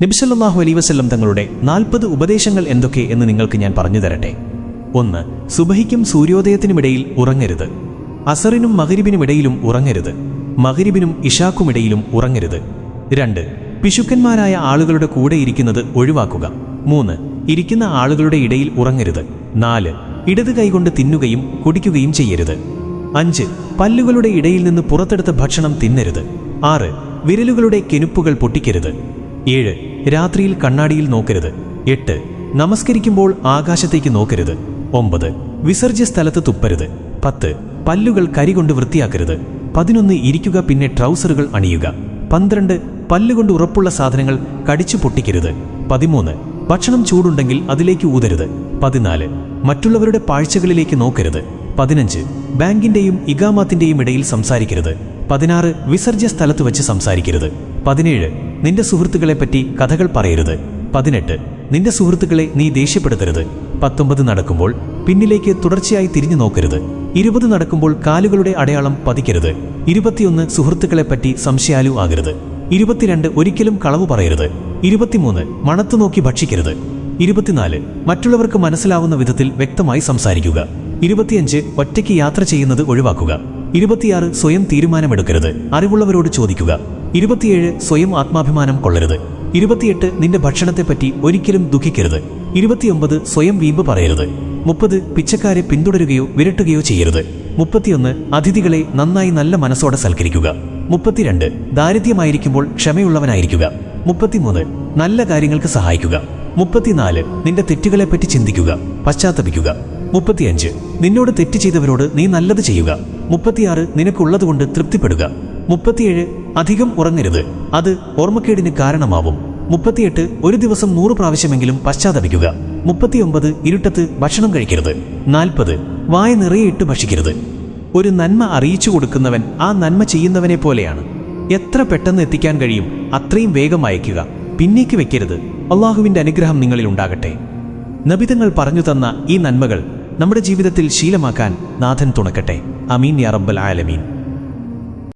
നബി സല്ലല്ലാഹു അലൈഹി വസല്ലം തങ്ങളുടെ 40 ഉപദേശങ്ങൾ എന്തൊക്കെ എന്ന് നിങ്ങൾക്ക് ഞാൻ പറഞ്ഞു തരട്ടെ. 1. സുബഹിക്കും സൂര്യോദയത്തിനുമിടയിൽ ഉറങ്ങരുത്. അസറിനും മഗ്രിബിനുമിടയിലും ഉറങ്ങരുത്. മഗ്രിബിനും ഇശാക്കുമിടയിലും ഉറങ്ങരുത്. 2. പിശുക്കന്മാരായ ആളുകളുടെ കൂടെ ഇരിക്കുന്നത് ഒഴിവാക്കുക. 3. ഇരിക്കുന്ന ആളുകളുടെ ഇടയിൽ ഉറങ്ങരുത്. 4. ഇടത് കൈകൊണ്ട് തിന്നുകയും കുടിക്കുകയും ചെയ്യരുത്. 5. പല്ലുകളുടെ ഇടയിൽ നിന്ന് പുറത്തെടുത്ത ഭക്ഷണം തിന്നരുത്. 6. വിരലുകളുടെ കെനുപ്പുകൾ പൊട്ടിക്കരുത്. 7. രാത്രിയിൽ കണ്ണാടിയിൽ നോക്കരുത്. 8. നമസ്കരിക്കുമ്പോൾ ആകാശത്തേക്ക് നോക്കരുത്. 9. വിസർജ്യ സ്ഥലത്ത് തുപ്പരുത്. 10. പല്ലുകൾ കരികൊണ്ട് വൃത്തിയാക്കരുത്. 11. ഇരിക്കുക, പിന്നെ ട്രൗസറുകൾ അണിയുക. 12. പല്ലുകൊണ്ട് ഉറപ്പുള്ള സാധനങ്ങൾ കടിച്ചു പൊട്ടിക്കരുത്. 13. ഭക്ഷണം ചൂടുണ്ടെങ്കിൽ അതിലേക്ക് ഊതരുത്. 14. മറ്റുള്ളവരുടെ പാഴ്ചകളിലേക്ക് നോക്കരുത്. 15. ബാങ്കിന്റെയും ഇഖാമത്തിന്റെയും ഇടയിൽ സംസാരിക്കരുത്. 16. വിസർജ്യ സ്ഥലത്ത് വെച്ച് സംസാരിക്കരുത്. 17. നിന്റെ സുഹൃത്തുക്കളെപ്പറ്റി കഥകൾ പറയരുത്. 18. നിന്റെ സുഹൃത്തുക്കളെ നീ ദേഷ്യപ്പെടുത്തരുത്. 19. നടക്കുമ്പോൾ പിന്നിലേക്ക് തുടർച്ചയായി തിരിഞ്ഞു നോക്കരുത്. 20. നടക്കുമ്പോൾ കാലുകളുടെ അടയാളം പതിക്കരുത്. 21. സുഹൃത്തുക്കളെപ്പറ്റി സംശയാലു ആകരുത്. 22. ഒരിക്കലും കളവ് പറയരുത്. 23. മണത്തു നോക്കി ഭക്ഷിക്കരുത്. 24. മറ്റുള്ളവർക്ക് മനസ്സിലാവുന്ന വിധത്തിൽ വ്യക്തമായി സംസാരിക്കുക. 25. ഒറ്റയ്ക്ക് യാത്ര ചെയ്യുന്നത് ഒഴിവാക്കുക. 26. സ്വയം തീരുമാനമെടുക്കരുത്, അറിവുള്ളവരോട് ചോദിക്കുക. 27. സ്വയം ആത്മാഭിമാനം കൊള്ളരുത്. 28. നിന്റെ ഭക്ഷണത്തെപ്പറ്റി ഒരിക്കലും ദുഃഖിക്കരുത്. 29. സ്വയം വീമ്പ് പറയരുത്. 30. പിച്ചക്കാരെ പിന്തുടരുകയോ വിരട്ടുകയോ ചെയ്യരുത്. 31. അതിഥികളെ നന്നായി നല്ല മനസ്സോടെ സൽക്കരിക്കുക. 32. ദാരിദ്ര്യമായിരിക്കുമ്പോൾ ക്ഷമയുള്ളവനായിരിക്കുക. 33. നല്ല കാര്യങ്ങൾക്ക് സഹായിക്കുക. 34. നിന്റെ തെറ്റുകളെപ്പറ്റി ചിന്തിക്കുക, പശ്ചാത്തപിക്കുക. 35. നിന്നോട് തെറ്റ് ചെയ്തവരോട് നീ നല്ലത് ചെയ്യുക. 36. നിനക്കുള്ളതുകൊണ്ട് തൃപ്തിപ്പെടുക. 37. അധികം ഉറങ്ങരുത്, അത് ഓർമ്മക്കേടിന് കാരണമാവും. 38. ഒരു ദിവസം 100 പ്രാവശ്യമെങ്കിലും പശ്ചാത്തപിക്കുക. 39. ഇരുട്ടത്ത് ഭക്ഷണം കഴിക്കരുത്. 40. വായ നിറയെ ഇട്ട് ഭക്ഷിക്കരുത്. ഒരു നന്മ അറിയിച്ചു കൊടുക്കുന്നവൻ ആ നന്മ ചെയ്യുന്നവനെ പോലെയാണ്. എത്ര പെട്ടെന്ന് എത്തിക്കാൻ കഴിയും അത്രയും വേഗം അയക്കുക, പിന്നേക്ക് വെക്കരുത്. അള്ളാഹുവിൻ്റെ അനുഗ്രഹം നിങ്ങളിൽ ഉണ്ടാകട്ടെ. നബിതങ്ങൾ പറഞ്ഞു തന്ന ഈ നന്മകൾ നമ്മുടെ ജീവിതത്തിൽ ശീലമാക്കാൻ നാഥൻ തുണക്കട്ടെ. അമീൻ യാ റബ്ബൽ ആലമീൻ.